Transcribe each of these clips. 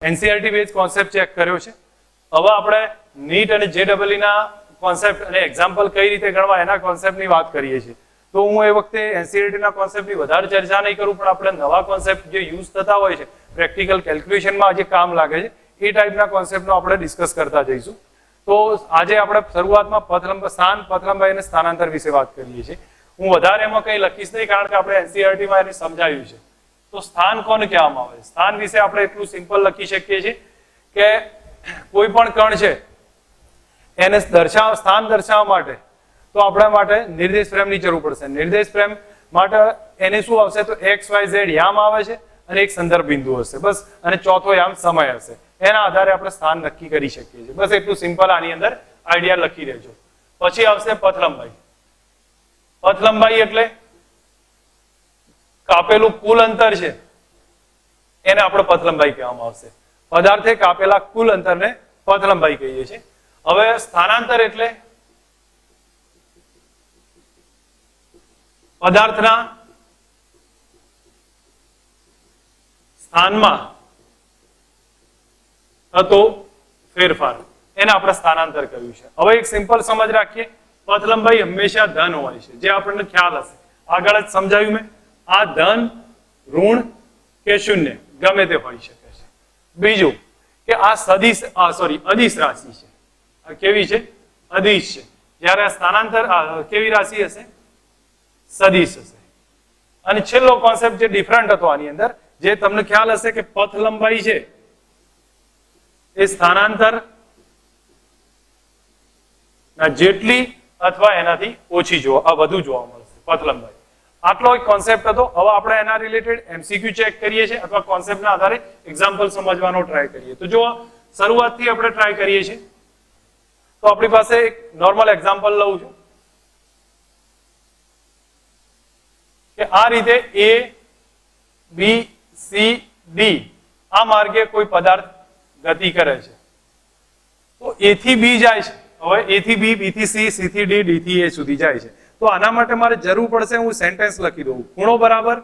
NCERT base concept check કર્યો છે. હવે આપણે નીટ અને જેડબલઈ ના કોન્સેપ્ટ અને એક્ઝામ્પલ કઈ રીતે ગણવા એના કોન્સેપ્ટની વાત કરીએ છીએ. તો હું એ વખતે એનસીઆરટી ના કોન્સેપ્ટની વધારે ચર્ચા નહીં કરું, પણ આપણે નવા કોન્સેપ્ટ જે યુઝ થતા હોય છે પ્રેક્ટિકલ કેલ્ક્યુલેશનમાં જે કામ લાગે છે એ ટાઈપના કોન્સેપ્ટનો આપણે ડિસ્કસ કરતા જઈશું. તો આજે આપણે શરૂઆતમાં પથ લંબાઈ અને સ્થાનાંતર વિશે વાત કરીએ છીએ. હું વધારે એમાં કંઈ લખીશ નહીં, કારણ કે આપણે એનસીઆરટીમાં એને સમજાવ્યું છે. તો સ્થાન કોને કહેવામાં આવે? સ્થાન વિશે આપણે એટલું સિમ્પલ લખી શકીએ છીએ કે કોઈ પણ કણ છે એને સ્થાન દર્શાવવા માટે તો આપણા માટે નિર્દેશ ફ્રેમની જરૂર પડશે. નિર્દેશ ફ્રેમ માટે એને શું આવશે? તો એક્સ વાય ઝેડ યામ આવે છે અને એક સંદર્ભ બિંદુ હશે બસ, અને ચોથો યામ સમય હશે. એના આધારે આપણે સ્થાન નક્કી કરી શકીએ છીએ. બસ એટલું સિમ્પલ આની અંદર આઈડિયા લખી દેજો. પછી આવશે પથ લંબાઈ. પથ લંબાઈ એટલે કાપેલું કુલ અંતર છે એને આપણે પથ લંબાઈ કહેવામાં આવશે. પદાર્થે કાપેલા કુલ અંતરને પથ લંબાઈ કહીએ છીએ. હવે સ્થાનાંતર એટલે પદાર્થના સ્થાનમાં થતો ફેરફાર, એને આપણે સ્થાનાંતર કહ્યું છે. હવે એક સિમ્પલ સમજ રાખીએ, પથ લંબાઈ હંમેશા ધન હોય છે, જે આપણને ખ્યાલ હશે. આગળ જ સમજાવ્યું મેં. આ ધન, ઋણ કે શૂન્ય ગમે તે હોઈ શકે છે. બીજું કે આ અદિશ રાશિ છે. આ કેવી છે? અદિશ છે. જ્યારે આ સ્થાનાંતર કેવી રાશિ હશે? સદિશ હશે. અને છેલ્લો કોન્સેપ્ટ જે ડિફરન્ટ હતો આની અંદર, જે તમને ખ્યાલ હશે કે પથ લંબાઈ છે એ સ્થાનાંતર ના જેટલી અથવા એનાથી ઓછી વધુ જોવા મળશે પથ લંબાઈ. આટલો એક કોન્સેપ્ટ હતો. હવે આપણે એના રિલેટેડ એમસીક્યુ ચેક કરીએ છીએ અથવા કોન્સેપ્ટના આધારે એક્ઝામ્પલ સમજવાનો ટ્રાય કરીએ. તો જો શરૂઆતથી આપણે ટ્રાય કરીએ છીએ. તો આપણી પાસે એક નોર્મલ એક્ઝામ્પલ લઉં છું કે આ રીતે A, B, C, D આ માર્ગે કોઈ પદાર્થ ગતિ કરે છે. તો A થી B જાય છે. હવે A થી B, B થી C, C થી D, D થી A સુધી જાય છે. તો આના માટે મારે જરૂર પડશે, હું સેન્ટેન્સ લખી દઉં. ખૂણો બરાબર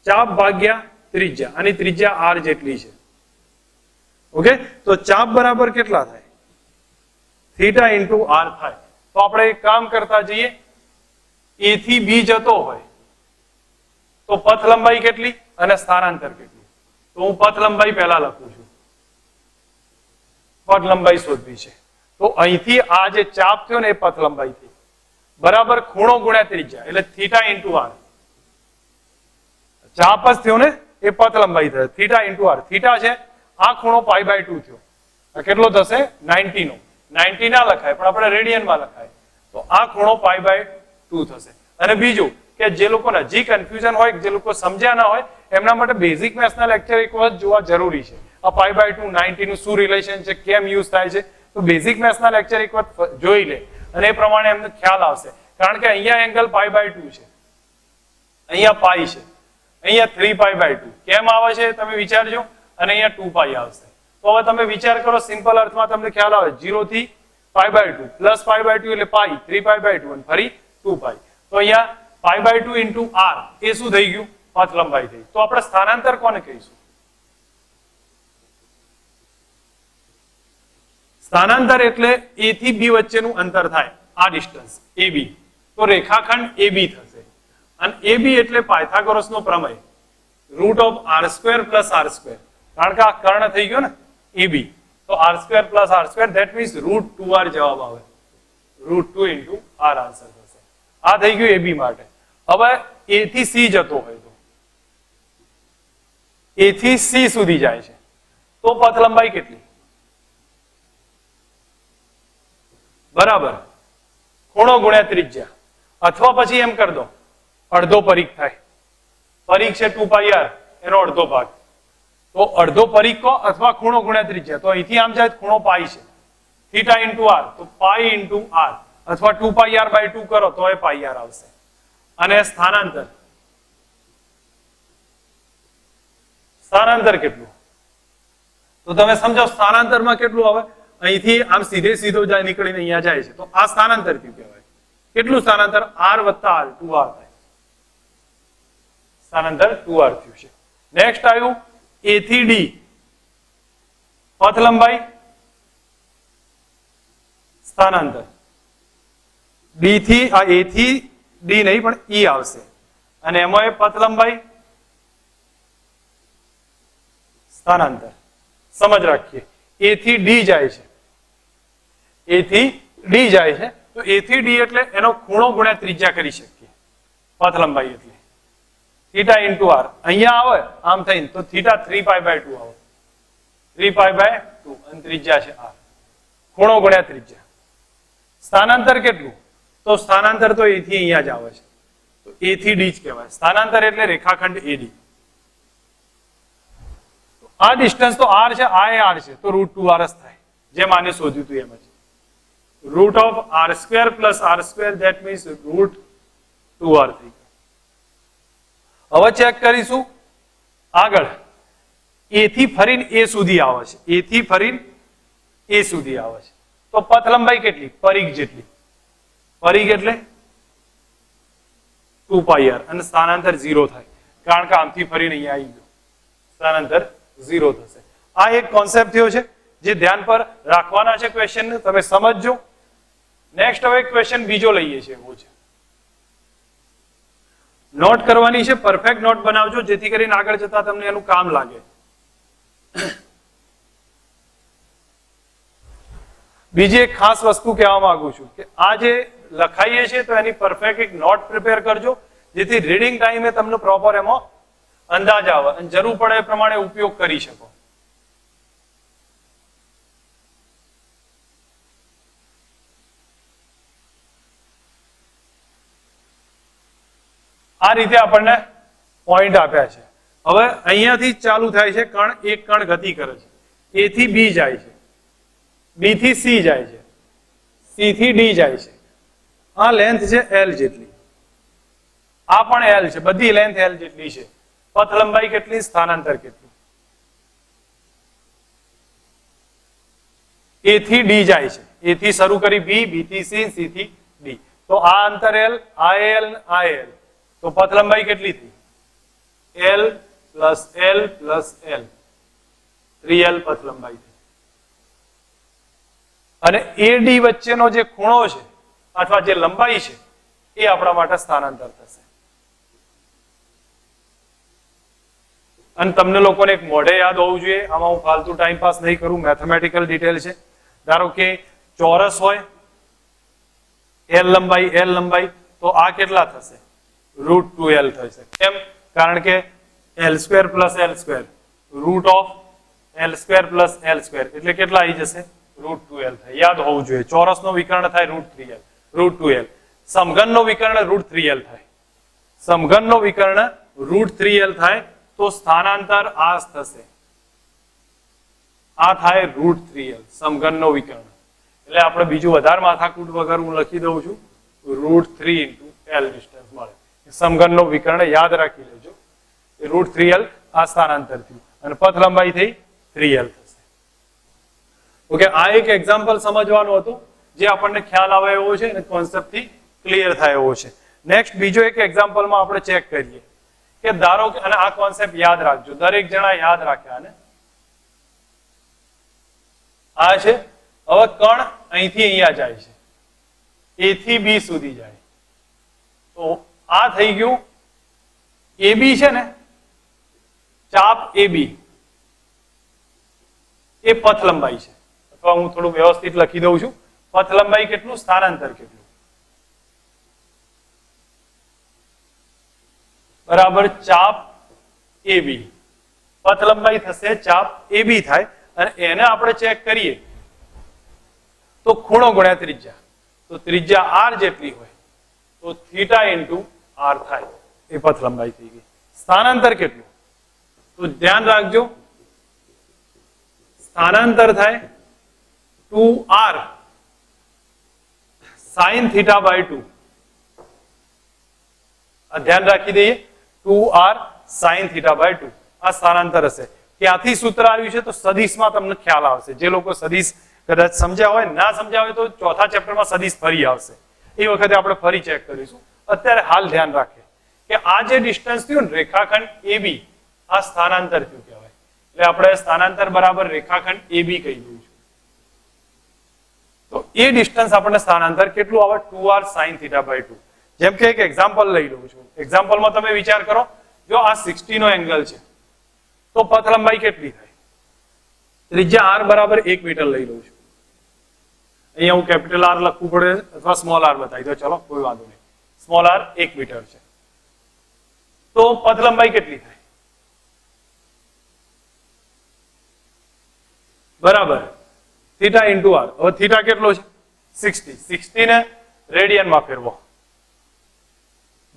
ચાપ ભાગ્યા ત્રિજ્યા. આની ત્રિજ્યા R જેટલી છે. ઓકે, તો ચાપ બરાબર કેટલા થાય? થીટા ઇન્ટુ R થાય. તો આપણે એક કામ કરતા જઈએ. A થી B જતો હોય તો પથ લંબાઈ કેટલી અને સ્થાનાંતર કેટલી? તો હું પથ લંબાઈ પહેલા લખું છું. પથ લંબાઈ શોધવી છે. તો અહીંથી આ જે ચાપ થયો ને એ પથ લંબાઈ થઈ બરાબર ખૂણો ગુણ્યા ત્રિજ્યા, એટલે થીટા ઇન્ટુ R. ચાપ જ થયો ને એ પથ લંબાઈ થયો. Theta into R. થીટા છે આ ખૂણો π/2 થયો. આ કેટલો થશે? 90 નો. 90 ના લખાય પણ આપણે રેડિયનમાં લખાય. તો આ ખૂણો π/2 થશે. અને બીજું કે જે લોકોને હજી કન્ફ્યુઝન હોય, જે લોકો સમજ્યા ના હોય, એમના માટે બેઝિક મેથ્સના લેક્ચર એક વખત જોવા જરૂરી છે. આ π/2 90 નું શું રિલેશન છે, કેમ યુઝ થાય છે, તો બેઝિક મેથ્સના લેક્ચર એક વખત જોઈ લે અને એ પ્રમાણે એમને ખ્યાલ આવશે. કારણ કે અહીંયા એંગલ π/2 છે, અહીંયા પાઈ છે, અહીંયા 3π/2 કેમ આવે છે તમે વિચારજો, અને અહીંયા 2π આવશે. તો હવે તમે વિચાર કરો, સિમ્પલ અર્થમાં તમને ખ્યાલ આવે. 0 થી π/2 પ્લસ π/2 એટલે પાઈ, 3π/2 અને ફરી 2π. તો અહીંયા π/2 ઇન્ટુ R એ શું થઈ ગયું? પથ લંબાઈ થઈ. તો આપણે સ્થાનાંતર કોને કહીશું? સ્થાનાંતર એટલે A થી B વચ્ચેનું અંતર થાય, આ ડિસ્ટન્સ AB. તો રેખાખંડ AB થશે. અને AB એટલે પાયથાગોરસનો પ્રમેય, √r² + r². કારણ કે આ કર્ણ થઈ ગયો ને AB, તો r² + r², that means √2r જવાબ આવે. √2 ઇન્ટુ R આન્સર થશે. આ થઈ ગયું AB માટે. હવે A થી C જતો હોય તો A થી C સુધી જાય છે તો પથ લંબાઈ કેટલી? બરાબર ખૂણો ગુણ્યા ત્રિજ્યા, અથવા પછી એમ કરી દો અડધો પરિઘ થાય. પરિઘ છે 2πr, એનો અડધો ભાગ. તો અડધો પરિઘ કહો અથવા ખૂણો ગુણ્યા ત્રિજ્યા. તો અહીંથી આમ જાય ખૂણો પાઈ છે, થીટા ઇન્ટુ R, તો પાઈ ઇન્ટુ R, અથવા 2πr/2 કરો તો એ πr આવશે. અને સ્થાનાંતર, સ્થાનાંતર કેટલું? તો તમે સમજો સ્થાનાંતરમાં કેટલું આવે. અહીંથી આમ સીધો જાય, નીકળીને અહીંયા જાય છે, તો આ સ્થાનાંતર કયું કહેવાય? કેટલું સ્થાનાંતર? R + R, 2R થાય. સ્થાનાંતર 2R થયું છે. નેક્સ્ટ આવ્યું A થી D. પથ લંબાઈ સ્થાનાંતર ડી થી આ એ થી ડી નહીં પણ ઈ આવશે અને એમાં એ પથ લંબાઈ સ્થાનાંતર સમજ રાખીએ એ થી ડી જાય છે એ થી ડી જાય છે તો એ થી ડી એટલે એનો ખૂણો ગુણ્યા ત્રિજ્યા કરી શકીએ પથ લંબાઈ એટલે થીટા ઇન્ટુ આર અહીંયા આવે આમ થઈને તો થીટા 3π/2 આવે 3π/2 અને ત્રિજ્યા છે આર ખૂણો ગુણ્યા ત્રિજ્યા સ્થાનાંતર કેટલું તો સ્થાનાંતર તો એ થી અહીંયા જ આવે છે તો એ થી ડી જ કહેવાય સ્થાનાંતર એટલે રેખાખંડ એડી આ ડિસ્ટન્સ તો આર છે આ આર છે તો √2r જ થાય જેમ આને શોધ્યું હતું એમ જ √r² + r² that means √2r થઈ ગયું હવે ચેક કરીશું આગળ એ થી ફરીને એ સુધી આવે છે એ થી ફરીને એ સુધી આવે છે તો પથ લંબાઈ કેટલી પરિઘ જેટલી પરિઘ એટલે 2πr અને સ્થાનાંતર 0 થાય કારણ કે આમથી ફરીને અહીંયા આવી ગયો સ્થાનાંતર 0 થશે આ એક કોન્સેપ્ટ થયો છે જે ધ્યાન પર રાખવાના છે ક્વેશ્ચન તમે સમજજો નેક્સ્ટ હવે ક્વેશ્ચન બીજો લઈએ છીએ એવો છે નોટ કરવાની છે પરફેક્ટ નોટ બનાવજો જેથી કરીને આગળ જતા તમને એનું કામ લાગે બીજી એક ખાસ વસ્તુ કહેવા માંગુ છું કે આ જે લખાઈએ છીએ તો એની પરફેક્ટ એક નોટ પ્રિપેર કરજો જેથી રીડિંગ ટાઈમે તમને પ્રોપર એમાં અંદાજ આવે અને જરૂર પડે એ પ્રમાણે ઉપયોગ કરી શકો આ રીતે આપણને પોઈન્ટ આપ્યા છે હવે અહીંયાથી ચાલુ થાય છે કણ એક કણ ગતિ કરે છે એ થી બી જાય છે બી થી સી જાય છે સી થી ડી જાય છે આ લેન્થ છે એલ જેટલી આ પણ એલ છે બધી લેન્થ એલ જેટલી છે પથ લંબાઈ કેટલી સ્થાનાંતર કેટલું એ થી ડી જાય છે એ થી શરૂ કરી બી બી થી સી સી થી ડી તો આ અંતર એલ આ એલ આ એલ તો પથ લંબાઈ કેટલી થઈ L plus L plus L 3l પથ લંબાઈ થઈ અને એડી વચ્ચેનો જે ખૂણો છે અથવા જે લંબાઈ છે એ આપણા માટે સ્થાનાંતર થશે અને તમને લોકોને એક મોઢે યાદ હોવું જોઈએ આમાં હું ફાલતુ ટાઈમ પાસ નહીં કરું મેથેમેટિકલ ડિટેલ છે ધારો કે ચોરસ હોય એલ લંબાઈ તો આ કેટલા થશે √2l થશે કેમ કારણ કે l² + l² √l² + l² એટલે કેટલા આવી જશે √2l થાય યાદ હોવું જોઈએ ચોરસનો વિકર્ણ થાય √2l સમઘનનો વિકર્ણ √3l થાય સમઘનનો વિકર્ણ √3l થાય તો સ્થાનાંતર આ થશે આ થાય √3l સમઘનનો વિકર્ણ એટલે આપણે બીજું વધારે માથાકૂટ વગર હું લખી દઉં છું √3 * l ડિસ્ટન્સ મળે સમઘનનો વિકર્ણ યાદ રાખી લેજો √3l આ સ્થાનાંતર થયું અને પથ લંબાઈ થઈ 3l થશે ઓકે આ એક એક્ઝામ્પલ સમજવાનું હતું જે આપણને ખ્યાલ આવે એવો છે અને કોન્સેપ્ટ થી ક્લિયર થાય એવો છે નેક્સ્ટ બીજો એક એક્ઝામ્પલમાં આપણે ચેક કરીએ કે ધારો કે અને આ કોન્સેપ્ટ યાદ રાખજો દરેક જણા યાદ રાખ્યા ને આ છે હવે કણ અહીંથી અહીંયા જાય છે એ થી બી સુધી જાય તો આ થઈ ગયું AB છે ને ચાપ AB એ પથ લંબાઈ છે અથવા હું થોડું વ્યવસ્થિત લખી દઉં છું પથ લંબાઈ કેટલું સ્થાનાંતર કેટલું બરાબર ચાપ AB પથ લંબાઈ થશે ચાપ AB થાય અને એને આપણે ચેક કરીએ તો ખૂણો ગુણ્યા ત્રિજ્યા તો ત્રિજ્યા r જેટલી હોય તો થીટા ઇન્ટુ r થાય એ પથ લંબાઈ થઈ ગઈ સ્થાનાંતર કેટલું તો ધ્યાન રાખજો સ્થાનાંતર થાય 2r sin θ/2 આ ધ્યાન રાખી દઈએ 2r sin θ/2 આ સ્થાનાંતર હશે ક્યાંથી સૂત્ર આવ્યું છે તો સદિશમાં તમને ખ્યાલ આવશે જે લોકો સદિશ કદાચ સમજ્યા હોય ના સમજ્યા હોય તો ચોથા ચેપ્ટરમાં સદિશ ફરી આવશે એ વખતે આપણે ફરી ચેક કરીશું અત્યારે હાલ ધ્યાન રાખે કે આ જે ડિસ્ટન્સ થયું ને રેખાખંડ AB આ સ્થાનાંતર થયું કહેવાય એટલે આપણે સ્થાનાંતર બરાબર રેખાખંડ AB કહી દઉં છું. તો એ ડિસ્ટન્સ આપણને સ્થાનાંતર કેટલું આવે 2r sin θ/2. જેમ કે એક એક્ઝામ્પલ લઈ લઉં છું. એક્ઝામ્પલમાં તમે વિચાર કરો, જો આ 60 નો એંગલ છે તો પથ લંબાઈ કેટલી થાય? ત્રિજ્યા r બરાબર 1 મીટર લઈ લઉં છું. અહીંયા હું કેપિટલ R લખવું પડે અથવા સ્મોલ r બતાવી દો, ચલો કોઈ વાંધો નહીં. સ્મોલ r 1 મીટર છે તો પથ લંબાઈ કેટલી થાય? બરાબર થીટા ઇન્ટુ r. હવે થીટા કેટલો છે? 60. 60 ને રેડિયનમાં ફેરવો.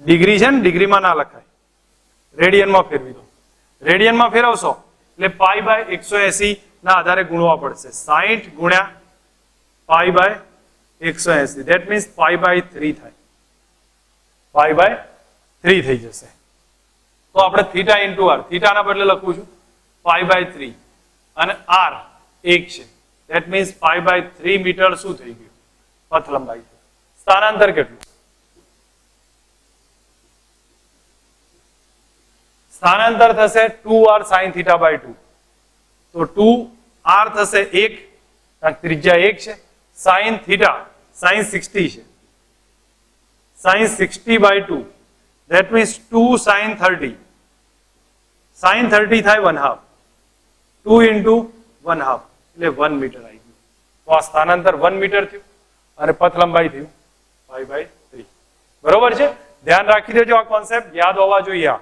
ડિગ્રી છે ને, ડિગ્રીમાં ના લખાય, રેડિયનમાં ફેરવી દો. રેડિયનમાં ફેરવશો એટલે પાઈ બાય 180 ના આધારે ગુણવા પડશે. 60 ગુણ્યા pi by 180, that means pi by 3 થાય. પાઈ બાય 3 થઈ જશે. તો આપણે થીટા ઇન્ટુ r, થીટાના બદલે લખું છું પાઈ બાય 3 અને r 1 છે, that means pi by 3 metre શું થઈ ગયું? પથ લંબાઈ. સ્થાનાંતર કેટલું? સ્થાનાંતર થશે 2r sin θ/2. તો 2r થશે 1, કારણ ત્રિજ્યા 1 છે. sin થીટા sin 60 છે, sin 60/2, that means 2 sin 30. sin 30 થાય 1/2, 2 into 1/2 એટલે 1 મીટર આવી ગયું. તો આ સ્થાનાંતર 1 મીટર થયું અને પથ લંબાઈ થયું π/3. બરોબર છે? ધ્યાન રાખી દેજો, આ કોન્સેપ્ટ યાદ હોવા જોઈએ.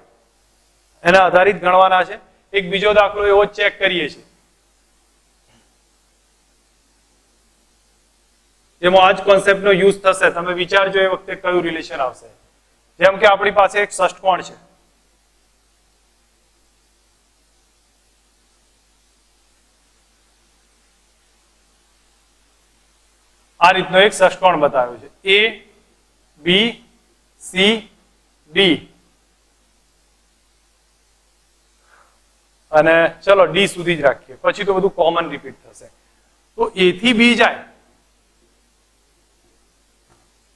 એના આધારિત ગણવાના છે. એક બીજો દાખલો એવો ચેક કરીએ છીએ જેમાં આ જ કોન્સેપ્ટનો યુઝ થશે. તમે વિચારજો એ વખતે કયું રિલેશન આવશે. જેમ કે આપણી પાસે એક ષષ્ઠકોણ છે. આ રીતનો એક ષષ્ઠકોણ બતાવ્યો છે, ABCD, અને ચલો ડી સુધી જ રાખીએ, પછી તો બધું કોમન રિપીટ થશે. તો A થી B જાય,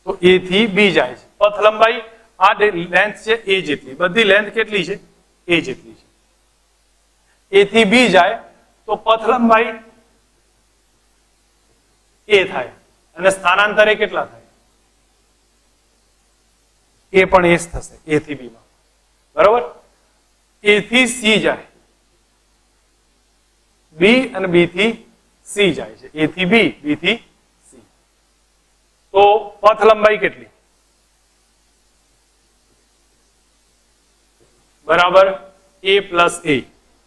તો A થી B જાય છે. પથ લંબાઈ આ લેન્થ છે A જેટલી, બધી લેન્થ કેટલી છે? A જેટલી છે. A થી B જાય તો પથ લંબાઈ A થાય અને સ્થાનાંતરે કેટલા થાય? એ પણ એ જ થશે, A થી B માં. બરોબર? A થી C જાય, B અને B થી C જાય છે. A થી B, B થી C. તો પથ લંબાઈ કેટલી? બરાબર A plus A.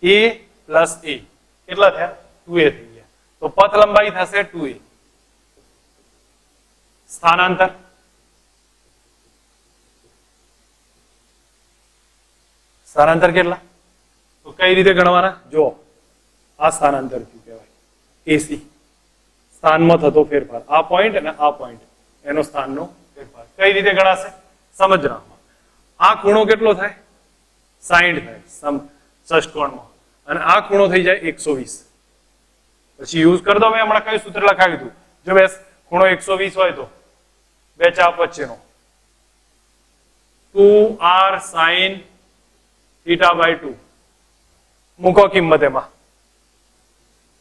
A plus A કેટલા થયા? 2A થઈ ગયા. તો પથ લંબાઈ થશે 2A. સ્થાનાંતર સ્થાનાંતર કેટલા? તો કઈ રીતે ગણવાના? જો આ સ્થાનાંતર શું કહેવાય? AC. સ્થાનમાં થતો ફેરફાર, આ પોઈન્ટ અને આ પોઈન્ટ, એનો સ્થાનનો ફેરફાર. કઈ રીતે ગણાશે? સમજવામાં. આ ખૂણો કેટલો થાય? 60 થાય ષષ્ઠકોણમાં, અને આ ખૂણો થઈ જાય 120. પછી યુઝ કરી દો. મેં હમણાં કયું સૂત્ર લખાવ્યું હતું? જો બે ખૂણો 120 હોય તો બે ચાપ વચ્ચેનો 2r sin θ/2 મૂકો કિંમત એમાં.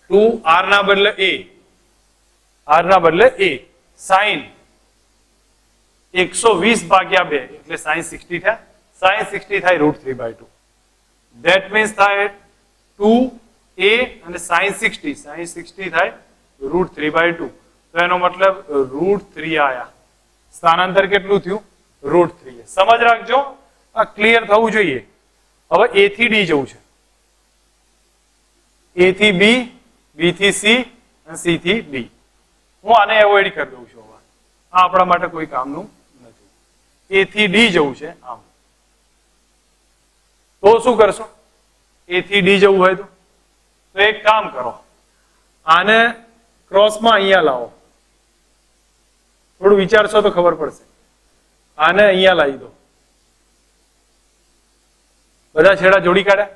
2r ના બદલે a, sin 120 ભાગ્યા 2 એટલે sin 60 થાય. sin 60 થાય √3/2. That means થાય 2a અને sin 60 થાય √3/2. તો એનો મતલબ √3 આયા. સ્થાનાંતર કેટલું થયું? √3. સમજ રાખજો, આ ક્લિયર થવું જોઈએ. હવે A થી D જવું છે, A થી B, B થી C અને C થી D. હું આને એવોઇડ કરી દઉં છું. આ આપણા માટે કોઈ કામનું નથી. A થી D જવું છે આમ. તો શું કરશો? A થી D જવું હોય તો એક કામ કરો, આને ક્રોસમાં અહીંયા લાવો. થોડું વિચારશો તો ખબર પડશે. આને અહીંયા લાવી દો. બધા છેડા જોડી કાઢ્યા?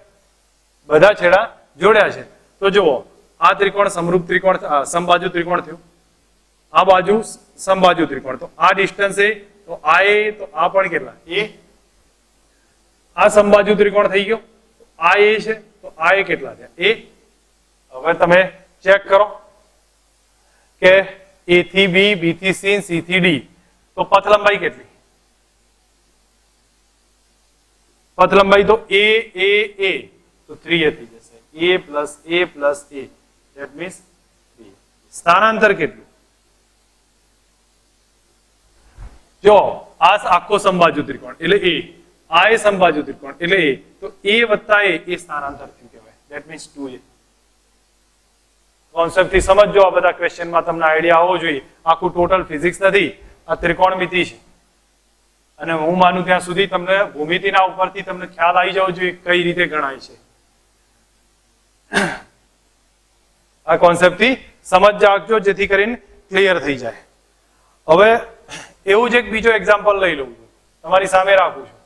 બધા છેડા જોડ્યા છે. તો જુઓ, આ ત્રિકોણ સમરૂપ ત્રિકોણ, સમબાજુ ત્રિકોણ થયું. આ બાજુ સમબાજુ ત્રિકોણ. તો આ ડિસ્ટન્સ એ, તો આ એ, તો આ પણ કેટલા? એ. આ સમબાજુ ત્રિકોણ થઈ ગયો. આ એ છે, તો આ એ કેટલા થયા? એ. હવે તમે ચેક કરો કે A થી B, B થી C, C થી D, તો પથ લંબાઈ કેટલી? પથ લંબાઈ તો A તો 3A થઈ જશે. A plus A plus A, that means 3. સ્થાનાંતર કેટલું? જો આ આખો સમબાજુ ત્રિકોણ એટલે A, આ એ સમબાજુ ત્રિકોણ એટલે A, તો A વત્તા A એ સ્થાનાંતર થયું કહેવાય. that means 2A. કોન્સેપ્ટ થી સમજો. આ બધા ક્વેશ્ચનમાં તમને આઈડિયા આવવો જોઈએ. આખું ટોટલ ફિઝિક્સ નથી, આ ત્રિકોણમિતિ છે. અને હું માનું ત્યાં સુધી તમને ભૂમિતિના ઉપરથી તમને ખ્યાલ આવી જવો જોઈએ કઈ રીતે ગણાય છે. આ કોન્સેપ્ટ થી સમજ રાખજો જેથી કરીને ક્લિયર થઈ જાય. હવે એવું જ એક બીજો એક્ઝામ્પલ લઈ લઉં છું, તમારી સામે રાખું છું.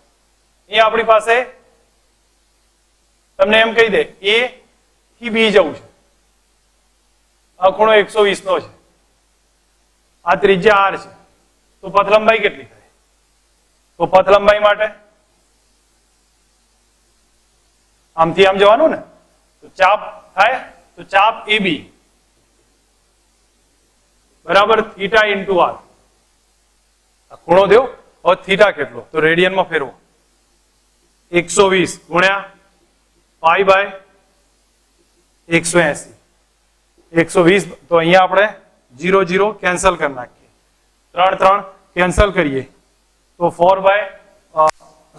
અહીં આપણી પાસે તમને એમ કહી દે A થી B જવું છે. આ ખૂણો 120 નો છે, આ ત્રિજ્યા R છે, તો પથ લંબાઈ કેટલી થાય? તો પથ લંબાઈ માટે આમથી આમ જવાનું ને, તો ચાપ થાય, તો ચાપ AB બરાબર થીટા ઇન્ટુ R. આ ખૂણો થયો. હવે થીટા કેટલો? તો રેડિયનમાં ફેરવો. 120 ગુણ્યા પાઈ બાય 180. 120 તો અહીંયા આપણે 0 0 કેન્સલ કરી નાખીએ. 3 3 કેન્સલ કરીએ તો 4 બાય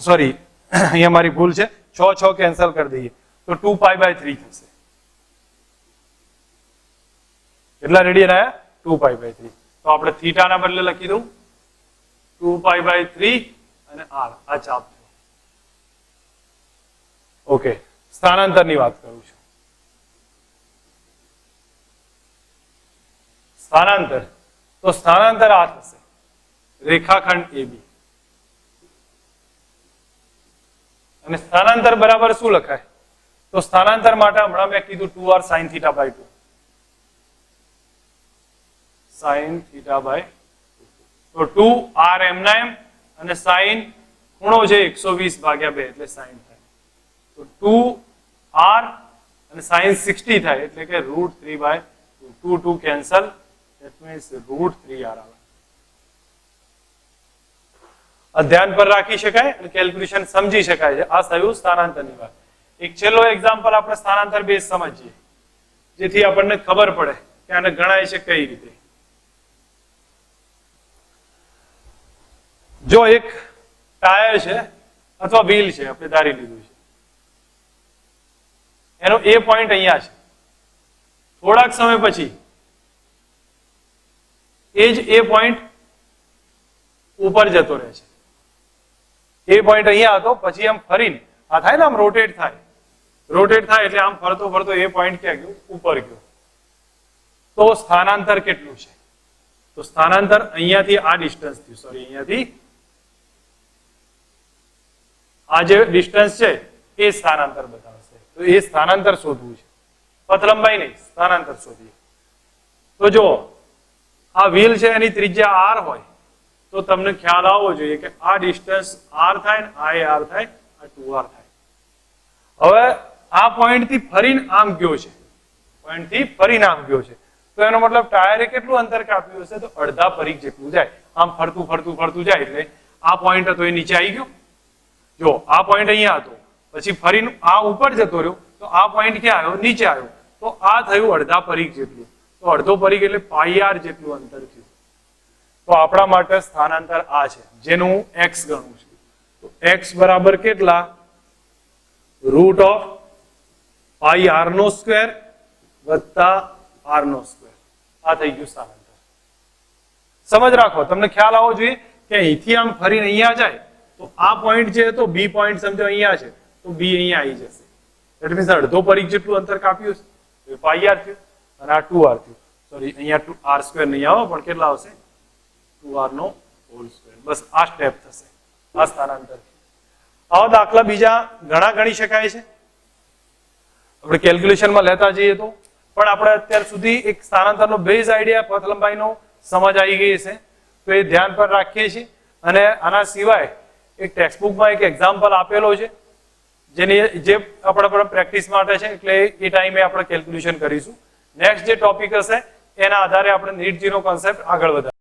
સોરી અહીંયા મારી ભૂલ છે, 6 6 કેન્સલ કરી દઈએ તો 2 પાઈ બાય 3 થશે. કેટલા રેડિયન આયા? 2 પાઈ બાય 3. તો આપણે થીટા ના બદલે લખી દઉં 2 પાઈ બાય 3 અને R. આ ચાપ છે. ઓકે, સ્થાનાંતરની વાત કરું છું. સ્થાનાંતર, તો સ્થાનાંતર આ થશે રેખાખંડ AB. અને સ્થાનાંતર બરાબર શું લખાય? તો સ્થાનાંતર માટે હમણાં મેં કીધું 2R sin theta by 2. sin theta by 2. તો 2R m ના m અને sin ખૂણો છે 120 ભાગ્યા 2 એટલે sin થાય. તો 2R અને sin 60 થાય એટલે કે √3 by 2. 2 cancel, that means √3R આવે. ધ્યાન પર રાખી શકાય અને કેલ્ક્યુલેશન સમજી શકાય છે. આ થયું સ્થાનાંતરની વાત. એક છેલ્લો એક્ઝામ્પલ આપણે સ્થાનાંતર બેઝ સમજીએ જેથી આપણને ખબર પડે કે આને ગણાય છે કઈ રીતે. જો એક ટાયર છે અથવા વ્હીલ છે, આપણે ધારી લીધું છે, એનો A પોઈન્ટ અહીંયા છે. થોડાક સમય પછી એ જ A પોઈન્ટ ઉપર જતો રહે છે. એ પોઈન્ટ અહીંયા હતો, પછી આમ ફરીને આ થાય ને, આમ રોટેટ થાય એટલે આમ ફરતો ફરતો એ પોઈન્ટ ક્યાં ગયો? ઉપર ગયો. તો સ્થાનાંતર કેટલું છે? તો સ્થાનાંતર અહીંયાથી આ ડિસ્ટન્સ થયું, સોરી અહીંયાથી આ જે ડિસ્ટન્સ છે એ સ્થાનાંતર બતાવશે. તો એ સ્થાનાંતર શોધવું છે, પથ લંબાઈ નહીં, સ્થાનાંતર શોધીએ. તો જો આ વ્હીલ છે એની ત્રિજ્યા R હોય તો તમને ખ્યાલ આવવો જોઈએ કે આ ડિસ્ટન્સ R થાય ને આ R થાય, આ 2R થાય. હવે આ પોઈન્ટ થી ફરીને આમ ગયો છે, તો એનો મતલબ ટાયરે કેટલું અંતર કાપ્યું હશે? તો અડધા પરિઘ જેટલું જાય. આમ ફરતું જાય એટલે આ પોઈન્ટ હતો એ નીચે આવી ગયો. જો આ પોઈન્ટ અહીંયા હતો, પછી ફરીને આ ઉપર જતો રહ્યો, તો આ પોઈન્ટ ક્યાં આવ્યો? નીચે આવ્યો. તો આ થયું અડધા પરિઘ જેટલું. તો અડધો પરિઘ એટલે πr જેટલું અંતર થયું. તો આપણા માટે સ્થાનાંતર આ છે જેનું હું x ગણું છું. તો x બરાબર કેટલા? √πr² વત્તા r². આ થઈ ગયું સ્થાનાંતર. સમજ રાખો, તમને ખ્યાલ આવવો જોઈએ કે અહીંથી આમ ફરીને અહીંયા જાય તો આ પોઈન્ટ છે, તો B પોઈન્ટ સમજો અહીંયા છે, તો B અહીંયા આવી જશે. એટલે મીન્સ અડધો પરિઘ જેટલું અંતર કાપ્યું છે, તો πr થયું અને આ 2r થયું. સોરી અહીંયા r² નહીં આવે પણ કેટલા આવશે? 2r². બસ આ સ્ટેપ થશે, આ સ્થાનાંતર. આવા દાખલા બીજા ઘણા ગણી શકાય છે, આપણે કેલ્ક્યુલેશનમાં લેતા જઈએ તો. પણ આપણે અત્યાર સુધી એક સ્થાનાંતરનો બેઝ આઈડિયા, પથ લંબાઈનો સમજ આવી ગઈ છે, તો એ ધ્યાન પર રાખીએ છીએ. અને આના સિવાય એક ટેક્સ્ટબુકમાં એક એક્ઝામ્પલ આપેલો છે જે આપણા પર પ્રેક્ટિસ માટે છે, એટલે એ ટાઈમે આપણે કેલ્ક્યુલેશન કરીશું. નેક્સ્ટ જે ટોપિક હશે એના આધારે આપણે નીટ જી નો કોન્સેપ્ટ આગળ વધારીશું.